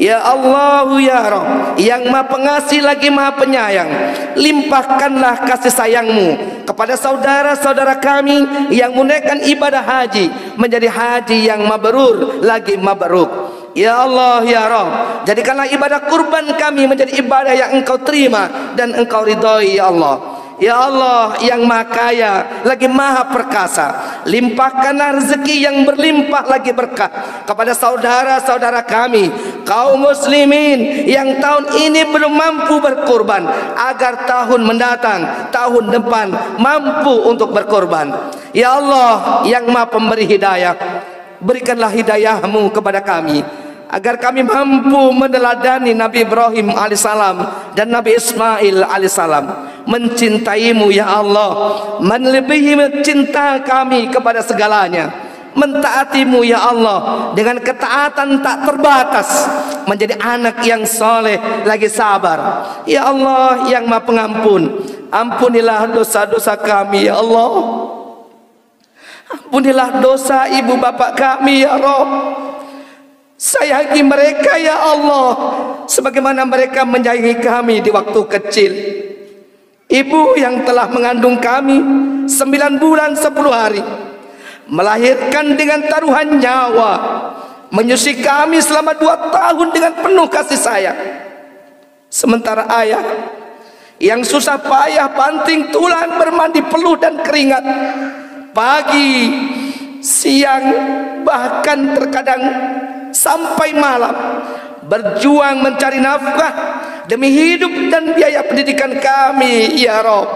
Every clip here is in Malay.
Ya Allah ya Rabb, yang Maha Pengasih lagi Maha Penyayang, limpahkanlah kasih sayangmu kepada saudara-saudara kami yang menunaikan ibadah haji menjadi haji yang mabrur lagi mabruk. Ya Allah ya Rabb, jadikanlah ibadah kurban kami menjadi ibadah yang Engkau terima dan Engkau ridhoi ya Allah. Ya Allah yang Maha Kaya lagi Maha Perkasa, limpahkanlah rezeki yang berlimpah lagi berkah kepada saudara-saudara kami kaum muslimin yang tahun ini belum mampu berkorban, agar tahun mendatang, tahun depan mampu untuk berkorban. Ya Allah yang Maha Pemberi hidayah, berikanlah hidayahmu kepada kami agar kami mampu meneladani Nabi Ibrahim alaihissalam dan Nabi Ismail alaihissalam, mencintaimu ya Allah melebihi cinta kami kepada segalanya, mentaatimu ya Allah dengan ketaatan tak terbatas, menjadi anak yang soleh lagi sabar. Ya Allah yang Maha Pengampun, ampunilah dosa-dosa kami ya Allah, ampunilah dosa ibu bapak kami ya Rabb. Sayangi mereka ya Allah sebagaimana mereka menyayangi kami di waktu kecil. Ibu yang telah mengandung kami 9 bulan 10 hari, melahirkan dengan taruhan nyawa, menyusui kami selama 2 tahun dengan penuh kasih sayang. Sementara ayah yang susah payah banting tulang, bermandi peluh dan keringat, pagi, siang, bahkan terkadang sampai malam berjuang mencari nafkah demi hidup dan biaya pendidikan kami ya Rabb.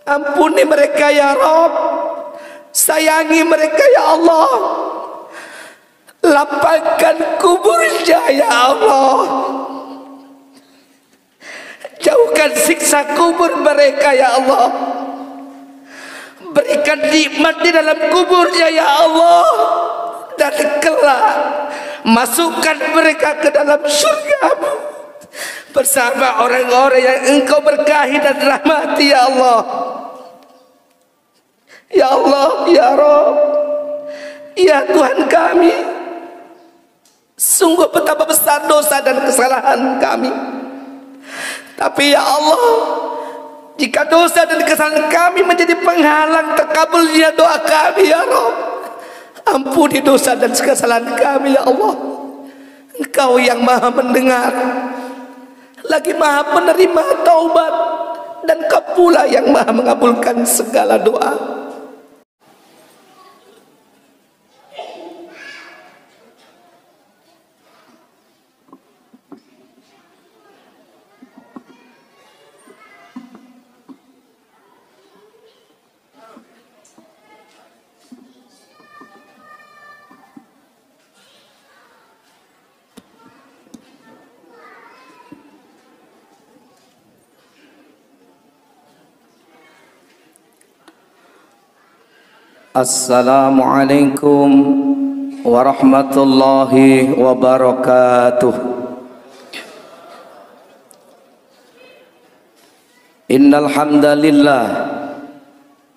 Ampuni mereka ya Rabb, sayangi mereka ya Allah, lapangkan kuburnya ya Allah, jauhkan siksa kubur mereka ya Allah, berikan nikmat di dalam kuburnya ya Allah, dan kelak masukkan mereka ke dalam surga-Mu bersama orang-orang yang Engkau berkahi dan rahmati ya Allah. Ya Allah ya Rabb, ya Tuhan kami, sungguh betapa besar dosa dan kesalahan kami. Tapi ya Allah, jika dosa dan kesalahan kami menjadi penghalang terkabulnya doa kami ya Rabb, ampuni dosa dan kesalahan kami ya Allah. Engkau yang Maha mendengar lagi Maha penerima taubat, dan Kau pula yang Maha mengabulkan segala doa. Assalamualaikum warahmatullahi wabarakatuh. Innal hamdalillah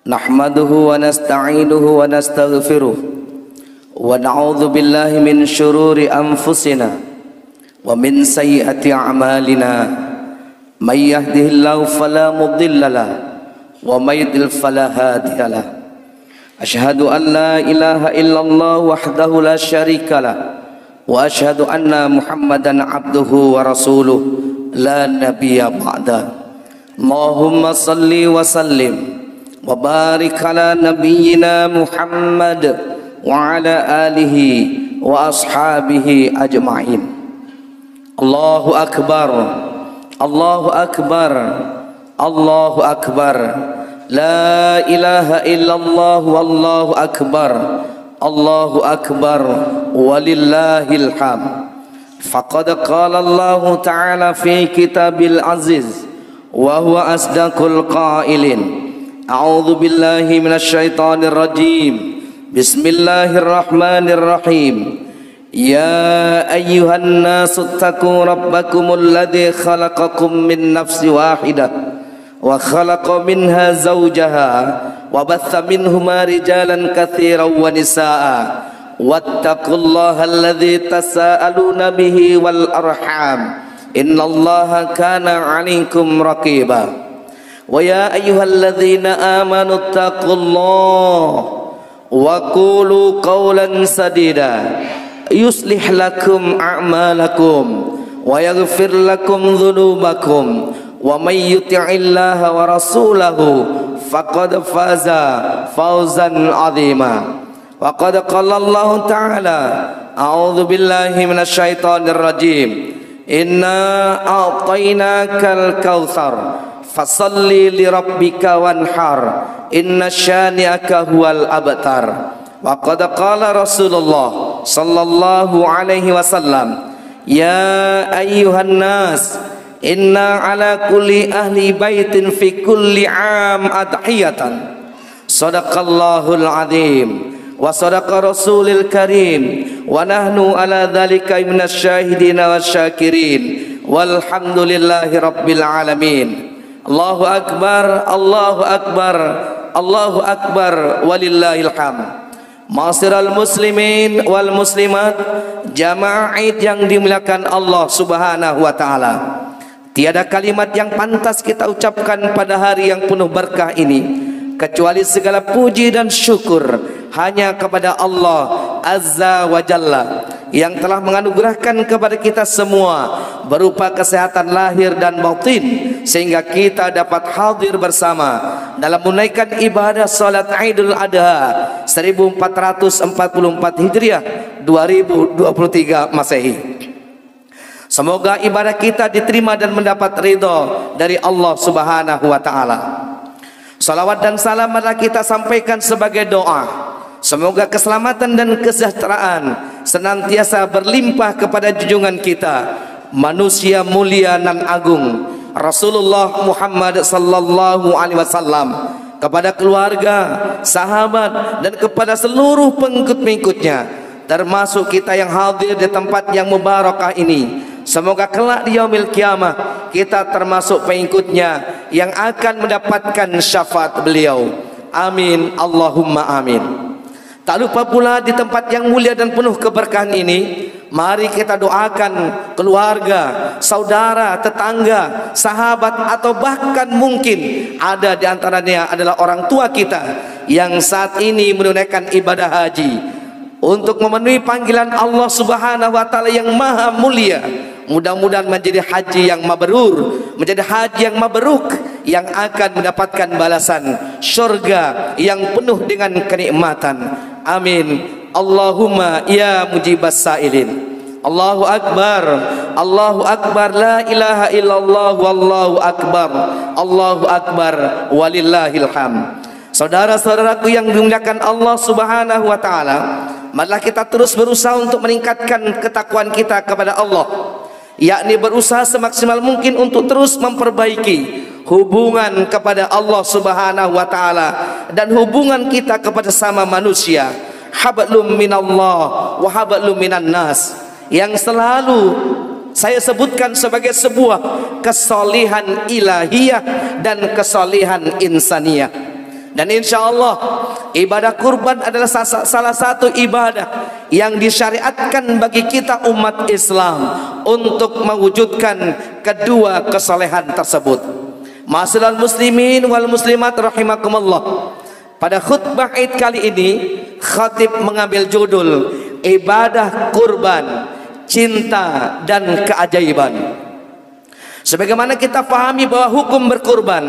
nahmaduhu wa nasta'inuhu wa nastaghfiruh wa na'udzu billahi min syururi anfusina wa min sayyiati a'malina. May yahdihillahu fala mudilla lahu wa may yudlil fala hadiya lahu. Asyhadu an la ilaha illallah wahdahu la syarika lah, wa asyhadu anna Muhammadan abduhu wa rasuluh la nabiyya ba'da. Allahumma salli wa sallim wa barik ala nabiyyina Muhammad wa ala alihi wa ashabihi ajma'in. Allahu akbar, Allahu akbar, Allahu akbar. La ilaha illallah wallahu akbar, Allahu akbar walillahil hamd. Faqad qala Allah ta'ala fi kitabil aziz wa huwa asdaqul qailin. A'udzu billahi minasy syaithanir rajim. Bismillahirrahmanirrahim. Ya ayyuhan nasu taqu rabbakumul ladzi khalaqakum min nafsin wahidah wa khalaqa minha zawjaha wa batha minhuma rijalan katsiran wa nisaa wattaqullaha alladzi tasaaluna bihi wal arham innallaha kana 'alaikum raqiba. Wa ya ayyuhalladzina amanu taqullaha wa qulu qawlan sadida yuslih lakum a'malakum wa yaghfir lakum dhunubakum wa may yuti'illaha wa rasulahu faqad faza fawzan 'azima. Wa qad qala Allah ta'ala a'udzu billahi minasy syaithanir rajim inna a'tainakal kautsar fasalli li rabbika wanhar inna syani'aka huwal abtar. Wa qad qala Rasulullah sallallahu alaihi wasallam ya ayyuhan nas inna ala kulli ahli baitin fi kulli am adhiyatan sadaqallahul azim wa sadaqa rasulil karim wa nahnu ala dhalika minasy syahidin wasyakirin walhamdulillahi rabbil alamin. Allahu akbar, Allahu akbar, Allahu akbar walillahil hamd. Ma'asyiral muslimin wal muslimat, jamaah Id yang dimuliakan Allah Subhanahu wa taala. Tiada kalimat yang pantas kita ucapkan pada hari yang penuh berkah ini kecuali segala puji dan syukur hanya kepada Allah Azza wa Jalla yang telah menganugerahkan kepada kita semua berupa kesehatan lahir dan batin sehingga kita dapat hadir bersama dalam menunaikan ibadah salat Idul Adha 1444 Hijriah 2023 Masehi. Semoga ibadah kita diterima dan mendapat ridha dari Allah Subhanahu wa taala. Salawat dan salam marilah kita sampaikan sebagai doa. Semoga keselamatan dan kesejahteraan senantiasa berlimpah kepada junjungan kita, manusia mulia nan agung Rasulullah Muhammad sallallahu alaihi wasallam, kepada keluarga, sahabat dan kepada seluruh pengikut-pengikutnya, termasuk kita yang hadir di tempat yang mubarakah ini. Semoga kelak di yaumil kiamah kita termasuk pengikutnya yang akan mendapatkan syafaat beliau. Amin Allahumma amin. Tak lupa pula di tempat yang mulia dan penuh keberkahan ini, mari kita doakan keluarga, saudara, tetangga, sahabat atau bahkan mungkin ada di antaranya adalah orang tua kita yang saat ini menunaikan ibadah haji untuk memenuhi panggilan Allah Subhanahu wa taala yang maha mulia. Mudah-mudahan menjadi haji yang mabrur, menjadi haji yang mabruk, yang akan mendapatkan balasan syurga yang penuh dengan kenikmatan. Amin Allahumma ya mujibas sailin. Allahu akbar, Allahu akbar, la ilaha illallah, wallahu akbar, Allahu akbar walillahil hamd. Saudara-saudaraku yang dimuliakan Allah Subhanahu wa taala, marilah kita terus berusaha untuk meningkatkan ketakwaan kita kepada Allah, yakni berusaha semaksimal mungkin untuk terus memperbaiki hubungan kepada Allah Subhanahu wa taala dan hubungan kita kepada sama manusia. Hablum minallah wa hablum minan nas, yang selalu saya sebutkan sebagai sebuah kesolihan ilahiyah dan kesolihan insaniyah. Dan insya Allah ibadah kurban adalah salah satu ibadah yang disyariatkan bagi kita umat Islam untuk mewujudkan kedua kesolehan tersebut. Ma'asyiral muslimin wal muslimat rahimakumullah, pada khutbah Id kali ini khatib mengambil judul ibadah kurban, cinta dan keajaiban. Sebagaimana kita pahami bahwa hukum berkurban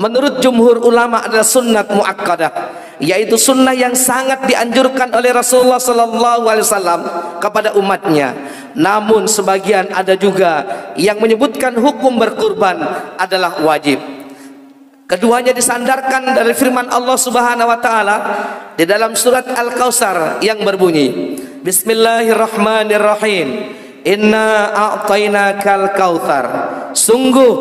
menurut jumhur ulama adalah sunnat muakkadah, yaitu sunnah yang sangat dianjurkan oleh Rasulullah sallallahu alaihi wasallam kepada umatnya. Namun sebagian ada juga yang menyebutkan hukum berkurban adalah wajib. Keduanya disandarkan dari firman Allah Subhanahu wa taala di dalam surat Al-Kautsar yang berbunyi, Bismillahirrahmanirrahim. Inna a'tainakal kautsar. Sungguh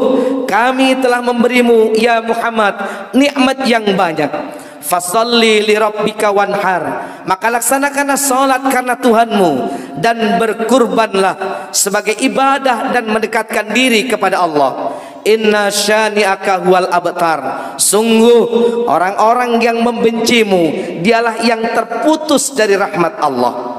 kami telah memberimu ya Muhammad nikmat yang banyak. Fasalli li rabbika wanhar, maka laksanakanlah salat karena Tuhanmu dan berkurbanlah sebagai ibadah dan mendekatkan diri kepada Allah. Inna syani'aka huwal abtar. Sungguh orang-orang yang membencimu dialah yang terputus dari rahmat Allah.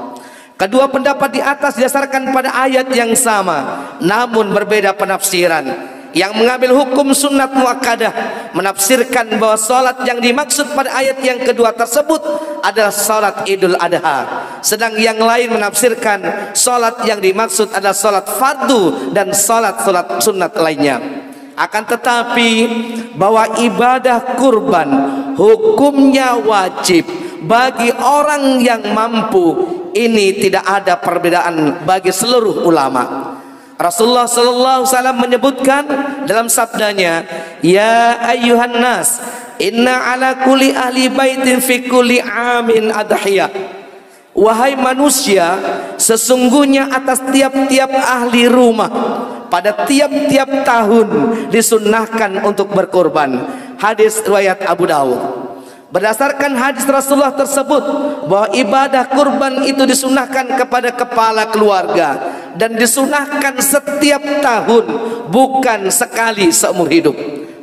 Kedua pendapat di atas didasarkan pada ayat yang sama, namun berbeda penafsiran. Yang mengambil hukum sunnat muakkadah menafsirkan bahwa salat yang dimaksud pada ayat yang kedua tersebut adalah salat Idul Adha, sedang yang lain menafsirkan salat yang dimaksud adalah salat fardu dan salat sunat lainnya. Akan tetapi bahwa ibadah kurban hukumnya wajib bagi orang yang mampu, ini tidak ada perbedaan bagi seluruh ulama. Rasulullah sallallahu alaihi wasallam menyebutkan dalam sabdanya, ya ayyuhan nas, inna ala kulli ahli baitin fi kulli amin adhiyah. Wahai manusia, sesungguhnya atas tiap-tiap ahli rumah pada tiap-tiap tahun disunnahkan untuk berkorban. Hadis riwayat Abu Dawud. Berdasarkan hadis Rasulullah tersebut bahwa ibadah kurban itu disunahkan kepada kepala keluarga dan disunahkan setiap tahun, bukan sekali seumur hidup.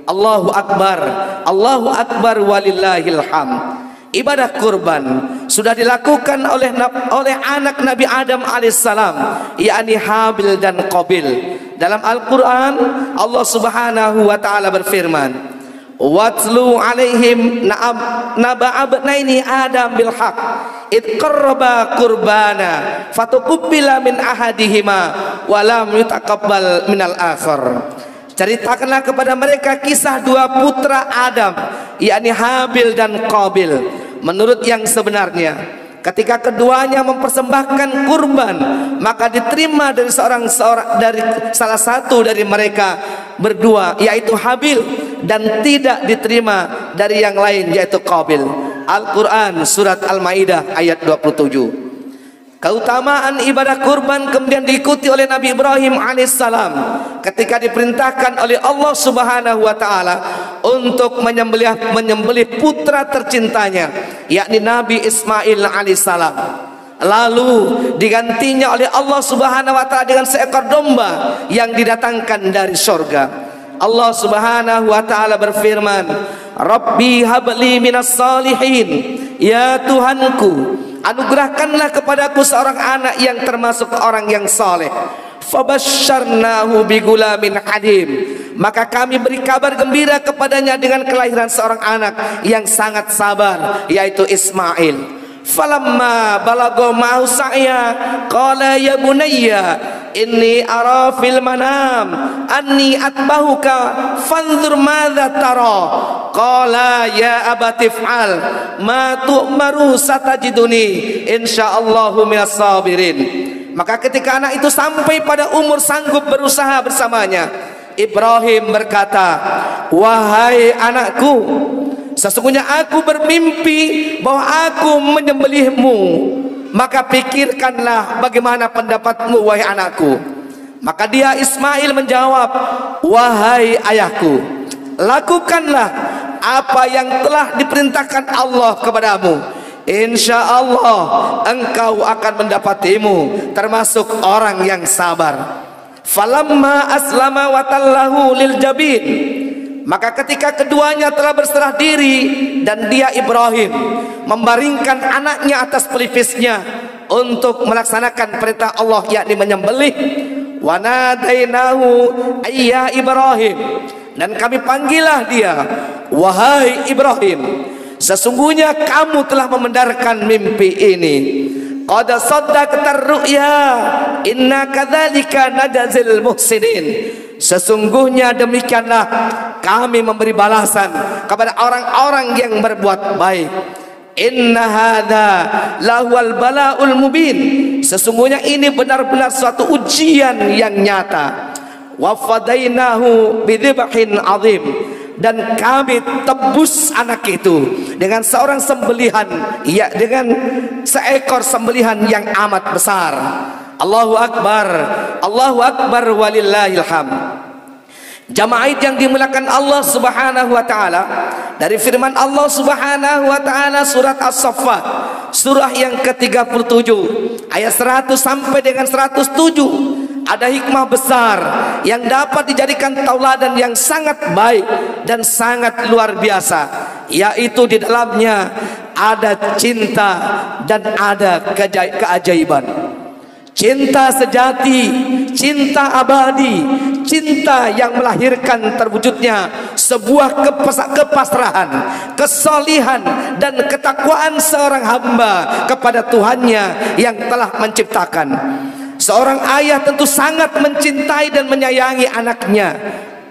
Allahu Akbar walillahil hamd. Ibadah kurban sudah dilakukan oleh anak Nabi Adam alaihissalam, yakni Habil dan Qabil. Dalam Al-Quran Allah subhanahu wa ta'ala berfirman, watlu alaihim naba abnaini adam bil haq id qarraba qurbana fatuqbila min ahadihima wa lam yutaqabbal minal akhar. Ceritakanlah kepada mereka kisah dua putra Adam, yakni Habil dan Qabil. Menurut yang sebenarnya, ketika keduanya mempersembahkan kurban, maka diterima dari salah satu dari mereka berdua, yaitu Habil, dan tidak diterima dari yang lain, yaitu Qabil. Al-Quran surat Al-Maidah ayat 27. Keutamaan ibadah kurban kemudian diikuti oleh Nabi Ibrahim alaihissalam ketika diperintahkan oleh Allah subhanahu wa ta'ala untuk menyembelih putra tercintanya, yakni Nabi Ismail alaihissalam. Lalu digantinya oleh Allah subhanahu wa ta'ala dengan seekor domba yang didatangkan dari surga. Allah subhanahu wa ta'ala berfirman, Rabbi habli minas salihin, ya Tuhanku, anugerahkanlah kepadaku seorang anak yang termasuk orang yang saleh. Fabasyarnahu bigulamin halim, maka kami beri kabar gembira kepadanya dengan kelahiran seorang anak yang sangat sabar, yaitu Ismail. Falamma balagha ma'hu sa'ya qala ya bunayya inni ara fil manam anni atbahuka fanzur madza tara qala ya abati if'al ma tu'maru satajiduni insyaallahu minas sabirin. Maka ketika anak itu sampai pada umur sanggup berusaha bersamanya, Ibrahim berkata, wahai anakku, sesungguhnya aku bermimpi bahwa aku menyembelihmu, maka pikirkanlah bagaimana pendapatmu wahai anakku. Maka dia Ismail menjawab, wahai ayahku, lakukanlah apa yang telah diperintahkan Allah kepadamu, insya Allah engkau akan mendapatimu termasuk orang yang sabar. Falamma aslama wa tallahu lil jabin, maka ketika keduanya telah berserah diri dan dia Ibrahim membaringkan anaknya atas pelipisnya untuk melaksanakan perintah Allah, yakni menyembelih, wa nadainahu ayya Ibrahim, dan kami panggillah dia, wahai Ibrahim, sesungguhnya kamu telah membenarkan mimpi ini. Qad saddaqtar ru'ya inna kadzalika najzil muhsinin. Sesungguhnya demikianlah kami memberi balasan kepada orang-orang yang berbuat baik. Inna hadza lahwal bala'ul mubin. Sesungguhnya ini benar-benar suatu ujian yang nyata. Wa fadainahu bidzibhin azim, dan kami tebus anak itu dengan seorang sembelihan, ya, dengan seekor sembelihan yang amat besar. Allahu Akbar walillahil hamd. Jamaah yang dimuliakan Allah subhanahu wa ta'ala, dari firman Allah subhanahu wa ta'ala surat As-Saffat, surah yang ke-37 ayat 100 sampai dengan 107, ada hikmah besar yang dapat dijadikan tauladan yang sangat baik dan sangat luar biasa, yaitu di dalamnya ada cinta dan ada keajaiban. Cinta sejati, cinta abadi, cinta yang melahirkan terwujudnya sebuah kepasrahan, kesolihan dan ketakwaan seorang hamba kepada Tuhannya yang telah menciptakan. Seorang ayah tentu sangat mencintai dan menyayangi anaknya.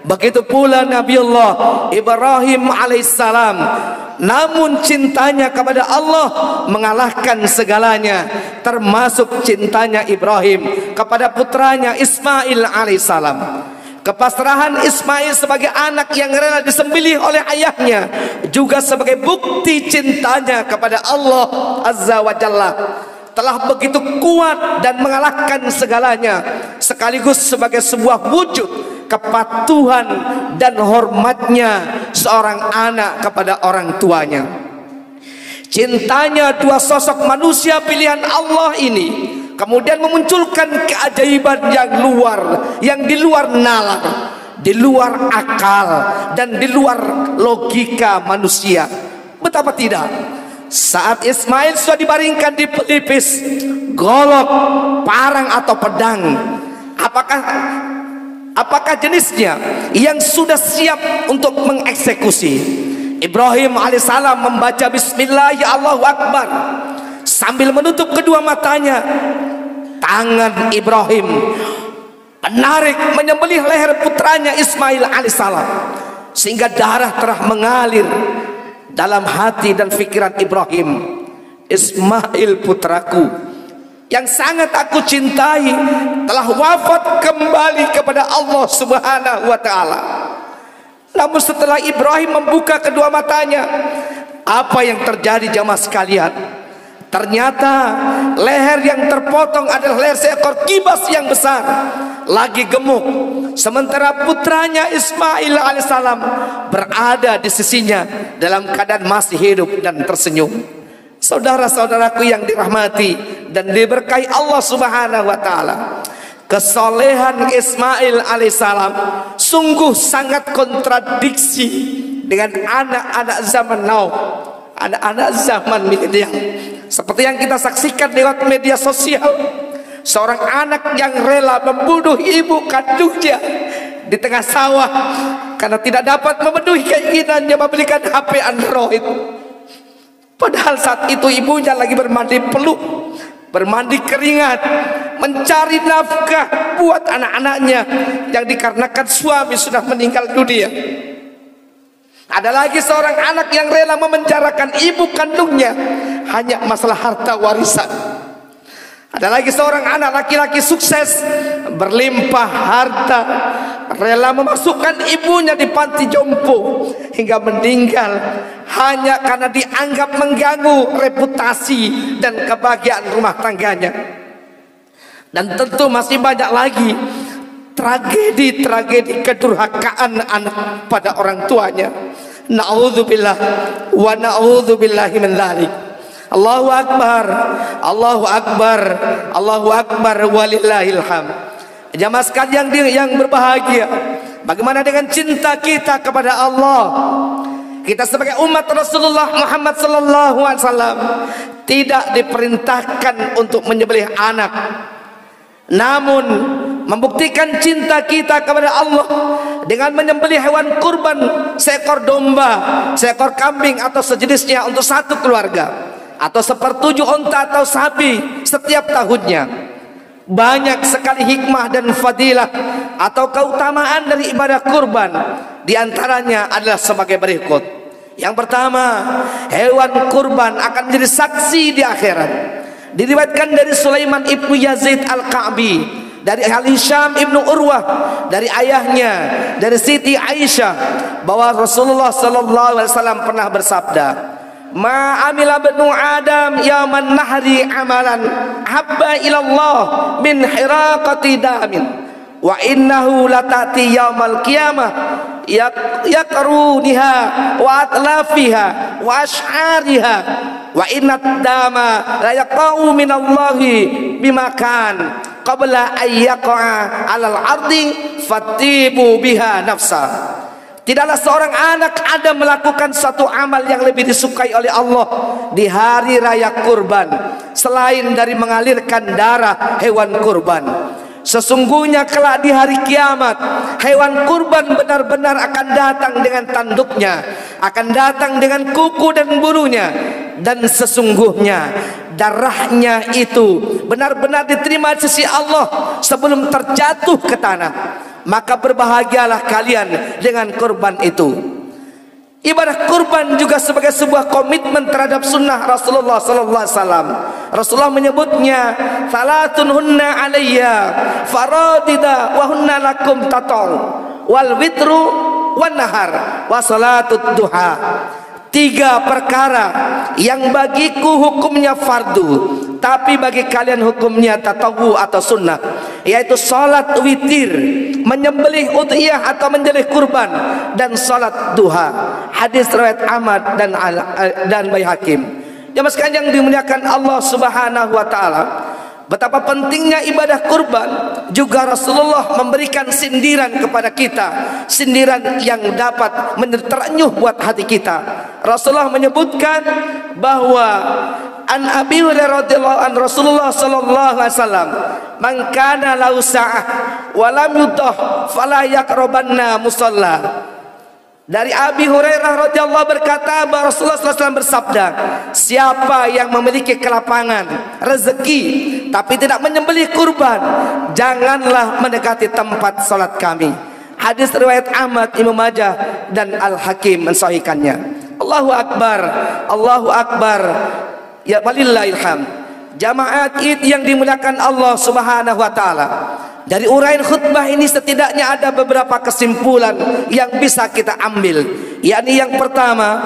Begitu pula Nabiullah Ibrahim alaihissalam. Namun cintanya kepada Allah mengalahkan segalanya, termasuk cintanya Ibrahim kepada putranya Ismail alaihissalam. Kepasrahan Ismail sebagai anak yang rela disembelih oleh ayahnya juga sebagai bukti cintanya kepada Allah Azza wa Jalla. Telah begitu kuat dan mengalahkan segalanya, sekaligus sebagai sebuah wujud kepatuhan dan hormatnya seorang anak kepada orang tuanya. Cintanya dua sosok manusia pilihan Allah ini kemudian memunculkan keajaiban yang di luar nalar, di luar akal, dan di luar logika manusia. Betapa tidak, saat Ismail sudah dibaringkan di pelipis golok, parang atau pedang, apakah jenisnya yang sudah siap untuk mengeksekusi? Ibrahim alaihissalam membaca Bismillah ya Allahu Akbar sambil menutup kedua matanya. Tangan Ibrahim menarik menyembelih leher putranya Ismail alaihissalam sehingga darah telah mengalir dalam hati dan pikiran Ibrahim. Ismail putraku yang sangat aku cintai telah wafat kembali kepada Allah Subhanahu wa ta'ala. Namun setelah Ibrahim membuka kedua matanya, apa yang terjadi jamaah sekalian? Ternyata leher yang terpotong adalah leher seekor kibas yang besar, lagi gemuk, sementara putranya Ismail alaihissalam berada di sisinya dalam keadaan masih hidup dan tersenyum. Saudara-saudaraku yang dirahmati dan diberkahi Allah Subhanahu wa ta'ala, kesolehan Ismail alaihissalam sungguh sangat kontradiksi dengan anak-anak zaman now, anak-anak zaman milenial. Seperti yang kita saksikan lewat media sosial, seorang anak yang rela membunuh ibu kandungnya di tengah sawah karena tidak dapat memenuhi keinginannya membelikan HP Android. Padahal saat itu ibunya lagi bermandi peluh, bermandi keringat, mencari nafkah buat anak-anaknya yang dikarenakan suami sudah meninggal dunia. Ada lagi seorang anak yang rela memenjarakan ibu kandungnya hanya masalah harta warisan. Ada lagi seorang anak laki-laki sukses, berlimpah harta, rela memasukkan ibunya di panti jompo hingga meninggal hanya karena dianggap mengganggu reputasi dan kebahagiaan rumah tangganya. Dan tentu masih banyak lagi tragedi-tragedi kedurhakaan anak pada orang tuanya. Na'udzubillah wa na'udzubillahi min dzalik. Allahu akbar, Allahu akbar, Allahu akbar walillahil hamd. Jamaah sekalian yang berbahagia, bagaimana dengan cinta kita kepada Allah? Kita sebagai umat Rasulullah Muhammad sallallahu alaihi wasallam tidak diperintahkan untuk menyembelih anak, namun membuktikan cinta kita kepada Allah dengan menyembelih hewan kurban, seekor domba, seekor kambing atau sejenisnya untuk satu keluarga, atau sepertujuh unta atau sapi setiap tahunnya. Banyak sekali hikmah dan fadilah atau keutamaan dari ibadah kurban. Di antaranya adalah sebagai berikut. Yang pertama, hewan kurban akan menjadi saksi di akhirat. Diriwayatkan dari Sulaiman ibnu Yazid al-Ka'bi, dari Hisham ibnu Urwah, dari ayahnya, dari Siti Aisyah, bahwa Rasulullah sallallahu alaihi wasallam pernah bersabda, "Ma amila bnu Adam yauman nahri amalan habba ilallah min hiraqati damin wa innahu latati yaumal qiyamah yakruniha wa atlafiha wa ash'ariha wa innad dama la yaqau minallahi bimakan qabla an yaqa'a 'alal ardi fatibu biha nafsa." Tidaklah seorang anak Adam melakukan satu amal yang lebih disukai oleh Allah di hari raya kurban selain dari mengalirkan darah hewan kurban. Sesungguhnya kelak di hari kiamat, hewan kurban benar-benar akan datang dengan tanduknya, akan datang dengan kuku dan bulunya, dan sesungguhnya darahnya itu benar-benar diterima di sisi Allah sebelum terjatuh ke tanah. Maka berbahagialah kalian dengan kurban itu. Ibadah kurban juga sebagai sebuah komitmen terhadap sunnah Rasulullah sallallahu alaihi wasallam. Rasulullah menyebutnya salatun hunna alayya faradida wa hunna lakum tatau wal witru wan nahar wa salatud duha. 3 perkara yang bagiku hukumnya fardu, tapi bagi kalian hukumnya tatawu atau sunnah, yaitu salat witir, menyembelih udhiyah atau menyembelih kurban, dan salat duha. Hadis riwayat Ahmad dan Baihaqi. Jemaah sekalian yang dimuliakan Allah Subhanahu wa taala, betapa pentingnya ibadah kurban. Juga Rasulullah memberikan sindiran kepada kita, sindiran yang dapat menerenyuh buat hati kita. Rasulullah menyebutkan bahwa an Abi Hurairah radhiyallahu an Rasulullah sallallahu alaihi wasallam, man kana lahu sa'ah wa lam yudah fala yaqrabanna musalla. Dari Abi Hurairah radhiyallahu berkata bahwa Rasulullah SAW bersabda, siapa yang memiliki kelapangan rezeki tapi tidak menyembelih kurban, janganlah mendekati tempat salat kami. Hadis riwayat Ahmad, Imam Majah dan Al-Hakim mensahihkannya. Allahu Akbar, Allahu Akbar. Ya walillahil hamd. Jamaat Id yang dimuliakan Allah Subhanahu wa taala. Dari uraian khutbah ini setidaknya ada beberapa kesimpulan yang bisa kita ambil. Yakni yang pertama,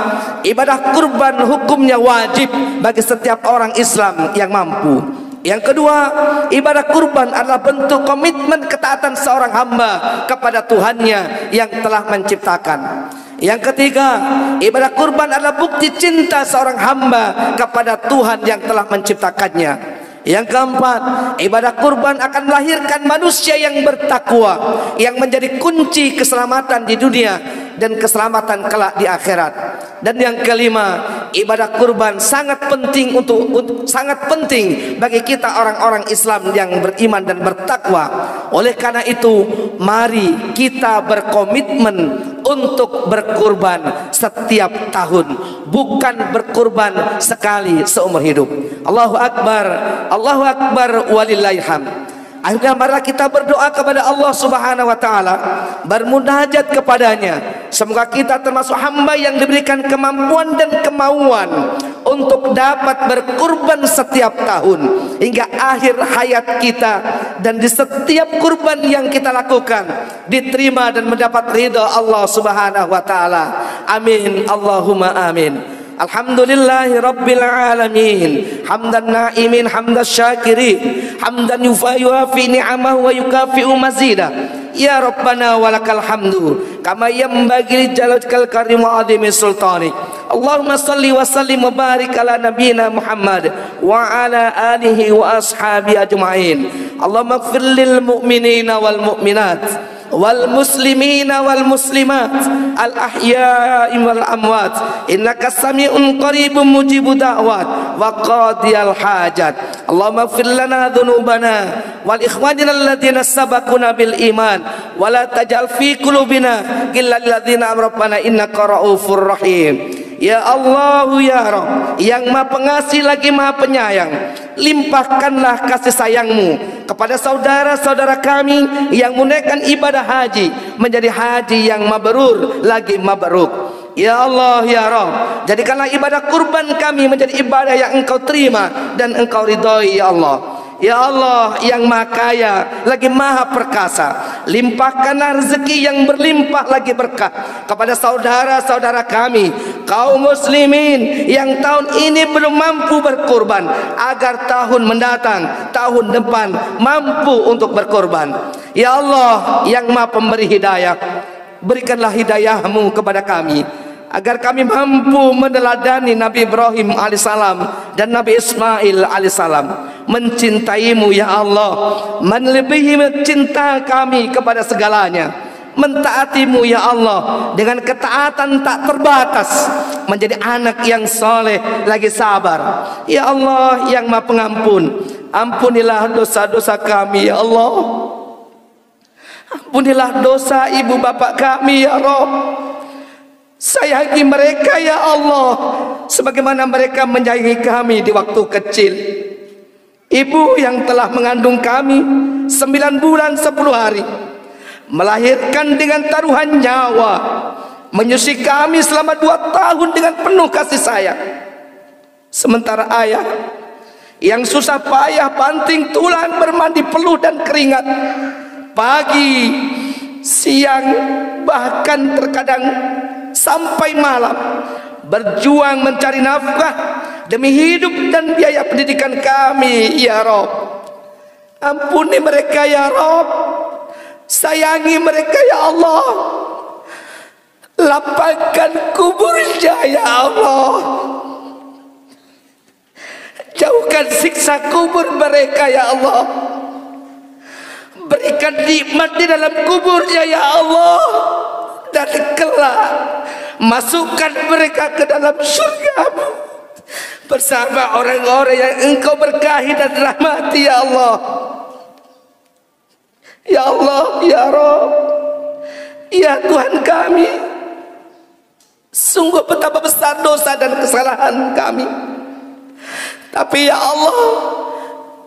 ibadah kurban hukumnya wajib bagi setiap orang Islam yang mampu. Yang kedua, ibadah kurban adalah bentuk komitmen ketaatan seorang hamba kepada Tuhannya yang telah menciptakan. Yang ketiga, ibadah kurban adalah bukti cinta seorang hamba kepada Tuhan yang telah menciptakannya. Yang keempat, ibadah kurban akan melahirkan manusia yang bertakwa, yang menjadi kunci keselamatan di dunia dan keselamatan kelak di akhirat. Dan yang kelima, ibadah kurban sangat penting sangat penting bagi kita orang-orang Islam yang beriman dan bertakwa. Oleh karena itu, mari kita berkomitmen untuk berkurban setiap tahun, bukan berkurban sekali seumur hidup. Allahu Akbar, Allahu Akbar walillahil hamd. Akhirnya marilah kita berdoa kepada Allah Subhanahu wa taala, bermunajat kepadanya. Semoga kita termasuk hamba yang diberikan kemampuan dan kemauan untuk dapat berkurban setiap tahun hingga akhir hayat kita, dan di setiap kurban yang kita lakukan diterima dan mendapat ridha Allah Subhanahu wa taala. Amin, Allahumma amin. Alhamdulillahi Rabbil Alamin, hamdan na'imin hamdan syakirin, hamdan yuwafi ni'amahu wa yukafi'u mazida. Ya Rabbana walakal hamdu kama yanbaghi li jalalil karim wa azimi sultanik. Allahumma salli wa sallim wa barik ala nabiyyina Muhammad wa ala alihi wa ashabi ajma'in. Allahumma ighfir lil mu'minina wal mu'minat wal muslimina wal muslimat al ahya'i wal amwat innaka sami'un qaribun mujibud da'wat wa qadiyal hajat. Allahumma ighfir lana dhunubana wal ikhwanina alladziina sabaquna bil iman wa la taj'al fi qulubina ghillan lil ladziina amanu rabbana innaka ra'ufur rahim. Ya Allah, ya Rabb, yang Maha Pengasih lagi Maha Penyayang, limpahkanlah kasih sayang-Mu kepada saudara-saudara kami yang menunaikan ibadah haji menjadi haji yang mabrur lagi mabruk. Ya Allah, ya Rabb, jadikanlah ibadah kurban kami menjadi ibadah yang Engkau terima dan Engkau ridhoi, ya Allah. Ya Allah yang Maha Kaya lagi Maha Perkasa, limpahkanlah rezeki yang berlimpah lagi berkah kepada saudara-saudara kami kaum muslimin yang tahun ini belum mampu berkurban, agar tahun mendatang, tahun depan mampu untuk berkurban. Ya Allah yang Maha Pemberi hidayah, berikanlah hidayah-Mu kepada kami agar kami mampu meneladani Nabi Ibrahim alaihissalam dan Nabi Ismail alaihissalam, mencintai-Mu ya Allah melebihi cinta kami kepada segalanya. mentaatimu ya Allah dengan ketaatan tak terbatas, menjadi anak yang soleh lagi sabar. Ya Allah yang Maha Pengampun, ampunilah dosa-dosa kami ya Allah. Ampunilah dosa ibu bapak kami ya Rabb. Sayangi mereka ya Allah sebagaimana mereka menyayangi kami di waktu kecil. Ibu yang telah mengandung kami 9 bulan 10 hari, melahirkan dengan taruhan nyawa, menyusui kami selama 2 tahun dengan penuh kasih sayang. Sementara ayah yang susah payah banting tulang, bermandi peluh dan keringat, pagi, siang, bahkan terkadang sampai malam, berjuang mencari nafkah demi hidup dan biaya pendidikan kami ya Rabb. Ampuni mereka ya Rabb, sayangi mereka ya Allah, lapangkan kuburnya ya Allah, jauhkan siksa kubur mereka ya Allah, berikan nikmat di dalam kuburnya ya Allah, dan kelak masukkan mereka ke dalam surga-Mu bersama orang-orang yang Engkau berkahi dan rahmati ya Allah. Ya Allah, ya Rabb, ya Tuhan kami, sungguh betapa besar dosa dan kesalahan kami. Tapi ya Allah,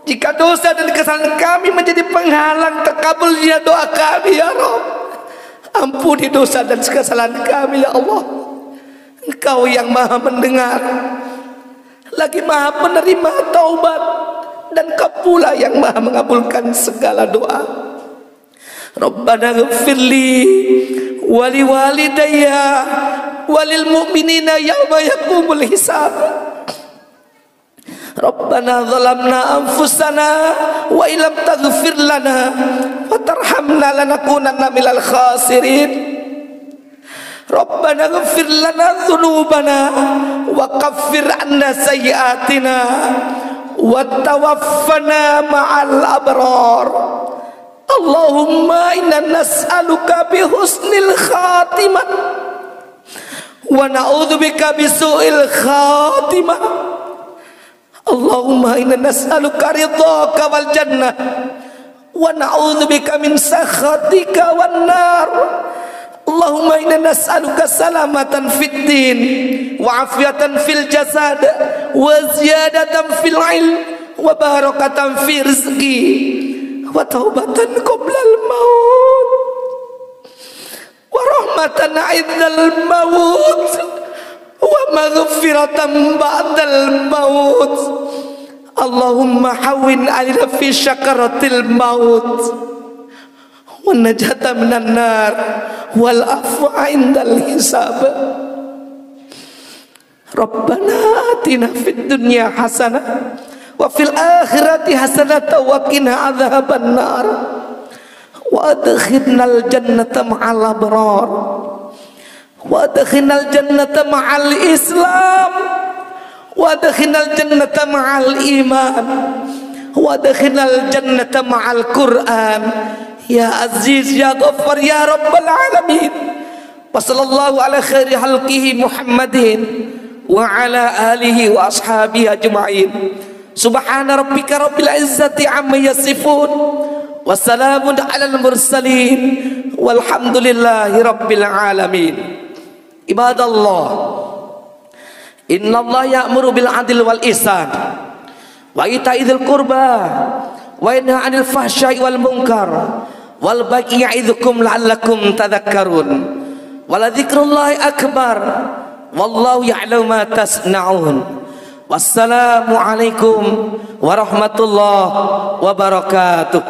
jika dosa dan kesalahan kami menjadi penghalang terkabulnya doa kami ya Rabb, ampuni dosa dan kesalahan kami ya Allah. Engkau yang Maha mendengar, lagi Maha penerima taubat, dan Kau pula yang Maha mengabulkan segala doa. Rabbana ghfirli wali walidayya walil mu'minina yawma yaqumul hisab. Rabbana zalamna anfusana wa illam taghfir lana wa tarhamna lanakunanna minal khasirin. Rabbana ghfir lana dhunubana wa kaffir anna sayyiatina wa tawaffana ma'al abrar. Allahumma inna nas'aluka bi husnil khatimah wa na'udzubika bi su'il khatimah. Allahumma inna nas'aluka ridhaka wal jannah wa na'udzubika min sakhatika wan nar. Allahumma inna nas'aluka salamatan fid din wa afiyatan fil jasad wa ziyadatan fil ilm wa barakatan fi rizqi wa taubatan qoblal maut wa rahmatan 'indal maut wa maghfiratan ba'dal maut. Allahumma hawwin 'alaina fi syakaratil maut wa najata minan nar wal afwa 'indal hisab. Rabbana atina fid dunya hasanah wa fil akhirati hasanah wa qina adzaban nar wa adkhilnal jannata ma'al abrar wa adkhilnal jannata ma'al islam wa adkhilnal jannata ma'al iman wa adkhilnal jannata ma'al qur'an ya aziz ya ghaffar ya rabbal alamin. Wa sallallahu ala khairi halqihi Muhammadin wa ala alihi wa ashabihi ajma'in. Subhana rabbika rabbil izzati amma yasifun wa salamun alal mursalin walhamdulillahi rabbil alamin. Ibadallah, innallaha ya'muru bil adli wal ihsan wa ita'idzil qurba wa yanha 'anil fahsya'i wal munkar wal baghi ya'idzukum la'allakum tadhakkarun. Wa la dzikrullahi akbar wallahu ya'lamu ma tasna'un. Wassalamu alaikum warahmatullahi wabarakatuh.